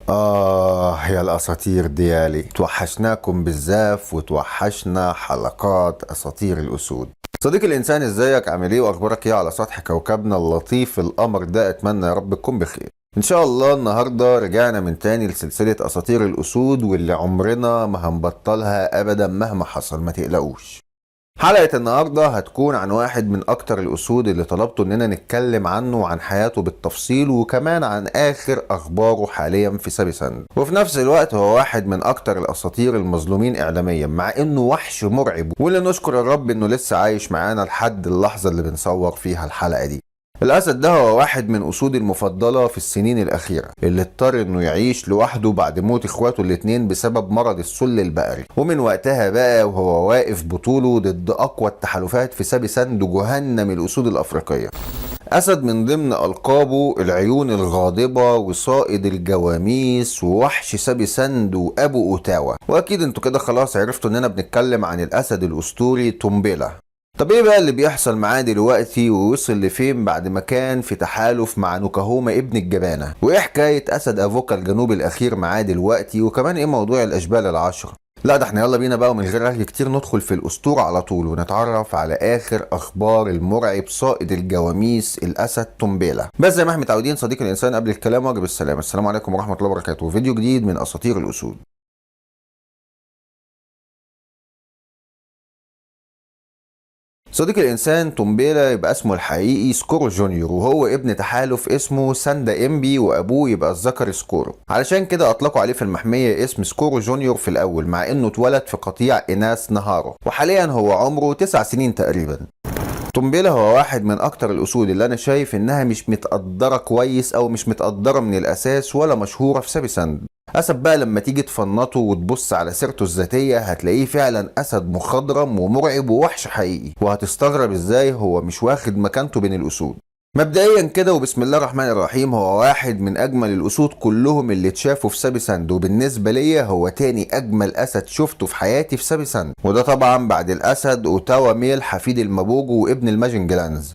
يا الأساطير ديالي، توحشناكم بالزاف وتوحشنا حلقات أساطير الأسود. صديقي الإنسان، ازيك؟ عامل ايه وأخبارك ايه على سطح كوكبنا اللطيف القمر ده؟ أتمنى يا رب تكون بخير. إن شاء الله النهاردة رجعنا من تاني لسلسلة أساطير الأسود، واللي عمرنا ما هنبطلها أبدا مهما حصل، ما تقلقوش. حلقة النهاردة هتكون عن واحد من أكتر الأسود اللي طلبتوا إننا نتكلم عنه وعن حياته بالتفصيل، وكمان عن آخر أخباره حاليا في سابيساند. وفي نفس الوقت هو واحد من أكتر الأساطير المظلومين إعلاميا، مع إنه وحش مرعب، واللي نشكر الرب إنه لسه عايش معانا لحد اللحظة اللي بنصور فيها الحلقة دي. الأسد ده هو واحد من أسودي المفضلة في السنين الأخيرة، اللي اضطر إنه يعيش لوحده بعد موت إخواته الاتنين بسبب مرض السل البقري، ومن وقتها بقى وهو واقف بطوله ضد أقوى التحالفات في سابيساند وجهنم الأسود الأفريقية. أسد من ضمن ألقابه العيون الغاضبة وصائد الجواميس ووحش سابيساند وأبو أوتاوا. وأكيد انتوا كده خلاص عرفتوا إننا بنتكلم عن الأسد الأسطوري تومبيلا. طب ايه بقى اللي بيحصل معاه دلوقتي، ووصل لفين بعد ما كان في تحالف مع نوكاهوما ابن الجبانة؟ وايه حكاية اسد افوكا الجنوب الاخير معاه دلوقتي؟ وكمان ايه موضوع الاشبال العشرة؟ لا ده احنا يلا بينا بقى ومن غير رغي كتير ندخل في الاسطورة على طول، ونتعرف على اخر اخبار المرعب صائد الجواميس الاسد تومبيلا. بس زي ما احنا متعودين صديق الانسان قبل الكلام واجب السلام. السلام عليكم ورحمة الله وبركاته، فيديو جديد من اساطير الاسود. صديق الإنسان تومبيلا يبقى اسمه الحقيقي سكورو جونيور، وهو ابن تحالف اسمه ساندا إمبي، وأبوه يبقى الذكر سكورو. علشان كده أطلقوا عليه في المحمية اسم سكورو جونيور في الأول، مع إنه اتولد في قطيع إناس نهارو، وحاليا هو عمره 9 سنين تقريبا. تومبيلا هو واحد من أكتر الأسود اللي أنا شايف إنها مش متقدرة كويس، أو مش متقدرة من الأساس، ولا مشهورة في سابيساند. أسد بقى لما تيجي تفنطه وتبص على سيرته الذاتية هتلاقيه فعلا أسد مخضرم ومرعب ووحش حقيقي، وهتستغرب إزاي هو مش واخد مكانته بين الأسود. مبدئيا كده وبسم الله الرحمن الرحيم، هو واحد من أجمل الأسود كلهم اللي اتشافوا في سابيساند، وبالنسبة ليا هو تاني أجمل أسد شفته في حياتي في سابيساند، وده طبعا بعد الأسد أوتاوا ميل حفيد المابوجو وابن الماجنجلانز.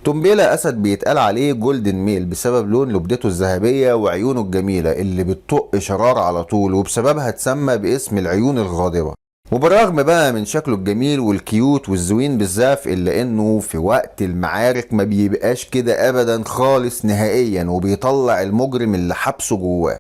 تومبيلا أسد بيتقال عليه جولدن ميل بسبب لون لبدته الذهبية وعيونه الجميلة اللي بتطق شرار على طول، وبسببها اتسمى باسم العيون الغاضبة. وبالرغم بقى من شكله الجميل والكيوت والزوين بالزاف، إلا إنه في وقت المعارك ما بيبقاش كده أبدا خالص نهائيا، وبيطلع المجرم اللي حبسه جواه.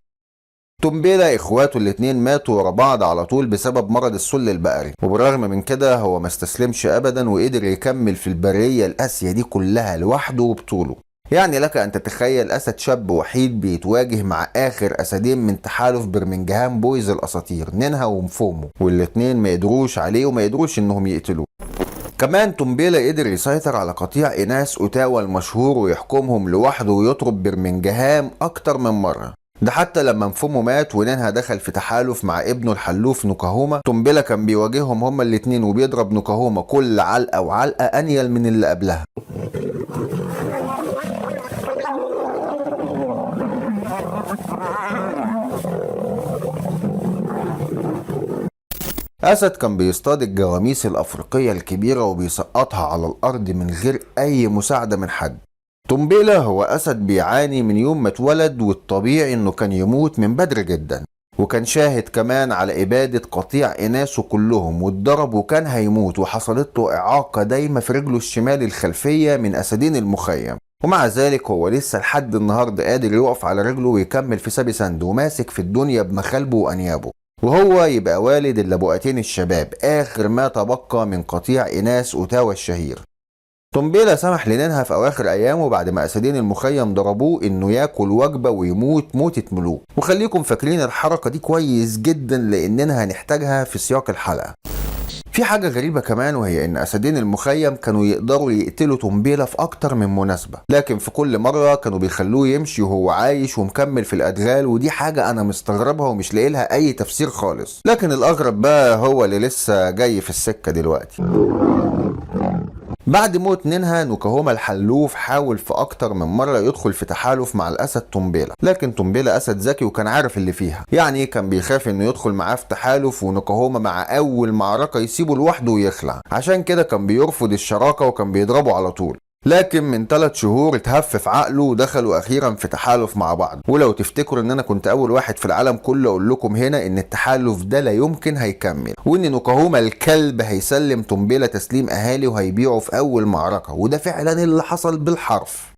تومبيلا اخواته الاتنين ماتوا ورا بعض على طول بسبب مرض السل البقري، وبالرغم من كده هو ما استسلمش ابدا، وقدر يكمل في البرية القاسية دي كلها لوحده وبطوله. يعني لك ان تتخيل اسد شاب وحيد بيتواجه مع اخر اسدين من تحالف برمنجهام بويز الاساطير، نينها ومفومو، والاتنين ما قدروش عليه وما قدروش انهم يقتلوه. كمان تومبيلا قدر يسيطر على قطيع إناس أوتاوا المشهور ويحكمهم لوحده، ويطرد برمنجهام أكتر من مرة. ده حتى لما مفومو مات ونينها دخل في تحالف مع ابنه الحلوف نوكاهوما، تومبيلا كان بيواجههم هما الاتنين، وبيضرب نوكاهوما كل علقة وعلقة أنيل من اللي قبلها. أسد كان بيصطاد الجواميس الأفريقية الكبيرة وبيسقطها على الأرض من غير أي مساعدة من حد. تومبيلا هو أسد بيعاني من يوم ما اتولد، والطبيعي إنه كان يموت من بدري جدا، وكان شاهد كمان على إبادة قطيع إناسه كلهم، واتضرب وكان هيموت، وحصلت له إعاقة دايمة في رجله الشمال الخلفية من أسدين المخيم. ومع ذلك هو لسه لحد النهارده قادر يقف على رجله ويكمل في سابيساند، وماسك في الدنيا بمخالبه وأنيابه، وهو يبقى والد اللبؤتين الشباب، آخر ما تبقى من قطيع إناس أوتاوا الشهير. تومبيلا سمح لنينها في أواخر أيامه بعد ما أسدين المخيم ضربوه إنه ياكل وجبة ويموت موتة ملوك. وخليكم فاكرين الحركة دي كويس جدا، لأننا هنحتاجها في سياق الحلقة. في حاجة غريبة كمان، وهي إن أسدين المخيم كانوا يقدروا يقتلوا تومبيلا في أكتر من مناسبة، لكن في كل مرة كانوا بيخلوه يمشي وهو عايش ومكمل في الأدغال، ودي حاجة أنا مستغربها ومش لاقي لها أي تفسير خالص. لكن الأغرب بقى هو اللي لسه جاي في السكة دلوقتي. بعد موت نينها، نوكاهوما الحلوف حاول في اكتر من مرة يدخل في تحالف مع الاسد تومبيلا، لكن تومبيلا اسد ذكي وكان عارف اللي فيها، يعني كان بيخاف انه يدخل معاه في تحالف، ونوكاهوما مع اول معركة يسيبه لوحده ويخلع. عشان كده كان بيرفض الشراكة وكان بيضربه على طول. لكن من 3 شهور اتهفف عقله ودخلوا اخيرا في تحالف مع بعض. ولو تفتكروا ان انا كنت اول واحد في العالم كله اقول لكم هنا ان التحالف ده لا يمكن هيكمل، وان نوكاهوما الكلب هيسلم تومبيلا تسليم اهالي وهيبيعه في اول معركة، وده فعلا اللي حصل بالحرف.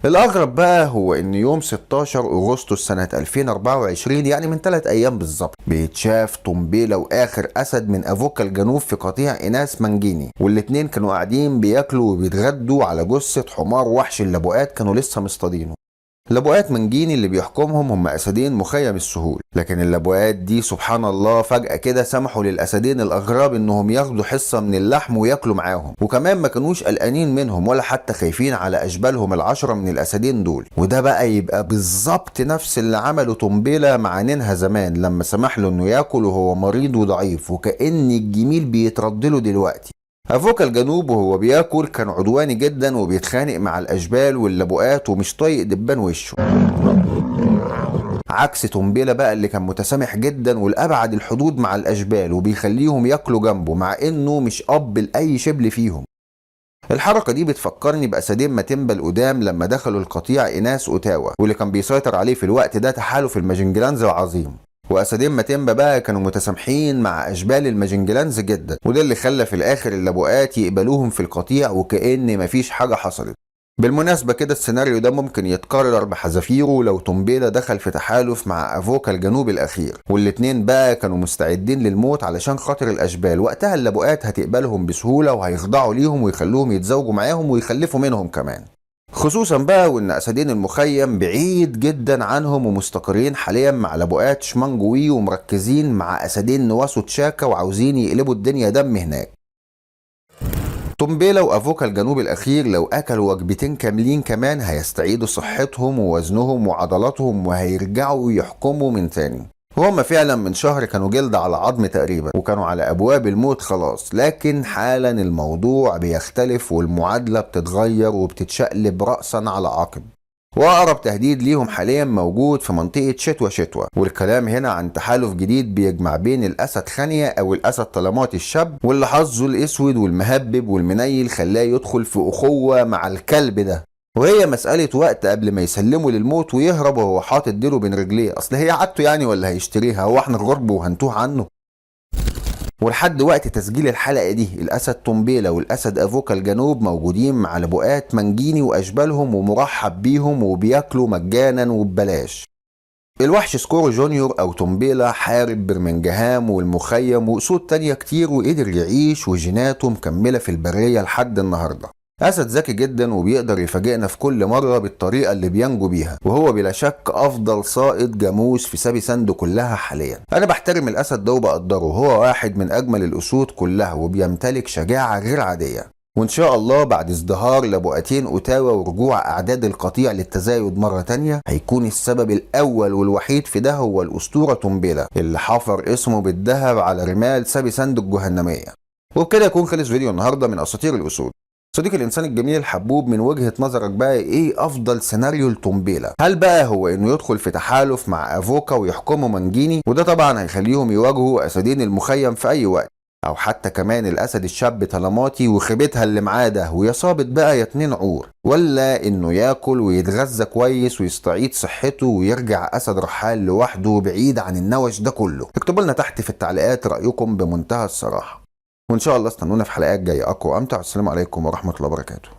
الأغرب بقى هو إن يوم 16 أغسطس سنة 2024 يعني من 3 أيام بالظبط بيتشاف تومبيلا وآخر أسد من أفوكا الجنوب في قطيع إناس مانجيني، والاتنين كانوا قاعدين بياكلوا وبيتغدوا على جثة حمار وحش اللبؤات كانوا لسه مصطادينه. لبؤات منجيني اللي بيحكمهم هم أسدين مخيم السهول، لكن اللبؤات دي سبحان الله فجأة كده سمحوا للأسدين الأغراب إنهم ياخدوا حصة من اللحم وياكلوا معاهم، وكمان ما كانوش قلقانين منهم ولا حتى خايفين على أشبالهم ال10 من الأسدين دول. وده بقى يبقى بالظبط نفس اللي عمله تومبيلا مع نينها زمان لما سمح له إنه ياكل وهو مريض وضعيف، وكأن الجميل بيتردله دلوقتي. أفوكا الجنوب وهو بياكل كان عدواني جدا وبيتخانق مع الأشبال واللبؤات ومش طايق دبان وشه، عكس تومبيلا بقى اللي كان متسامح جدا ولأبعد الحدود مع الأشبال وبيخليهم ياكلوا جنبه مع إنه مش أب لأي شبل فيهم. الحركة دي بتفكرني بأسدين ماتيمبا القدام لما دخلوا القطيع إناس أوتاوا، واللي كان بيسيطر عليه في الوقت ده تحالف الماجنجلانز العظيم. واسدين ماتيمبا بقى كانوا متسامحين مع اشبال الماجنجلانز جدا، وده اللي خلى في الاخر اللبؤات يقبلوهم في القطيع وكأن مفيش حاجة حصلت. بالمناسبة كده السيناريو ده ممكن يتكرر بحذافيره لو تومبيلا دخل في تحالف مع افوكا الجنوب الاخير، والاتنين بقى كانوا مستعدين للموت علشان خاطر الاشبال. وقتها اللبؤات هتقبلهم بسهولة وهيخضعوا ليهم ويخلوهم يتزوجوا معاهم ويخلفوا منهم كمان، خصوصا بقى وان اسدين المخيم بعيد جدا عنهم ومستقرين حاليا مع لبؤات شمانجوي ومركزين مع اسدين نواسو تشاكا وعاوزين يقلبوا الدنيا دم هناك. تومبيلا وافوكا الجنوب الاخير لو اكلوا وجبتين كاملين كمان هيستعيدوا صحتهم ووزنهم وعضلاتهم وهيرجعوا يحكموا من تاني. وهم فعلا من شهر كانوا جلد على عظم تقريبا وكانوا على ابواب الموت خلاص، لكن حالا الموضوع بيختلف والمعادلة بتتغير وبتتشقلب رأسا على عقب. واقرب تهديد ليهم حاليا موجود في منطقة شتوى، والكلام هنا عن تحالف جديد بيجمع بين الاسد خانية او الاسد طلمات الشاب، واللي حظه الاسود والمهبب والمنيل خلاه يدخل في اخوة مع الكلب ده، وهي مسألة وقت قبل ما يسلموا للموت ويهرب وهو حاطط ديله بين رجليه. اصل هي عادته يعني ولا هيشتريها؟ هو احنا غرب وهنتوه عنه؟ ولحد وقت تسجيل الحلقة دي الأسد تومبيلا والأسد أفوكا الجنوب موجودين مع لبؤات مانجيني وأشبالهم ومرحب بيهم وبياكلوا مجانا وببلاش. الوحش سكورو جونيور أو تومبيلا حارب برمنجهام والمخيم وأسود تانية كتير وقدر يعيش وجيناته مكملة في البرية لحد النهاردة. أسد ذكي جدا وبيقدر يفاجئنا في كل مرة بالطريقة اللي بينجو بيها، وهو بلا شك أفضل صائد جاموس في سابي ساندو كلها حاليا. أنا بحترم الأسد ده وبقدره، هو واحد من أجمل الأسود كلها وبيمتلك شجاعة غير عادية. وإن شاء الله بعد ازدهار لبؤتين أوتاوا ورجوع أعداد القطيع للتزايد مرة تانية هيكون السبب الأول والوحيد في ده هو الأسطورة تومبيلا اللي حفر اسمه بالذهب على رمال سابي ساندو الجهنمية. وبكده يكون خلص فيديو النهاردة من أساطير الأسود. صديقي الانسان الجميل الحبوب، من وجهة نظرك بقى ايه افضل سيناريو لتومبيلا؟ هل بقى هو انه يدخل في تحالف مع افوكا ويحكموا مانجيني وده طبعا هيخليهم يواجهوا اسدين المخيم في اي وقت، او حتى كمان الاسد الشاب طلماتي وخيبتها اللي معاه ده ويا صابت بقى يا 2 عور، ولا انه ياكل ويتغذى كويس ويستعيد صحته ويرجع اسد رحال لوحده بعيد عن النوش ده كله؟ اكتبوا لنا تحت في التعليقات رايكم بمنتهى الصراحة، وإن شاء الله استنونا في حلقات جاية أقوى وأمتع. والسلام عليكم ورحمة الله وبركاته.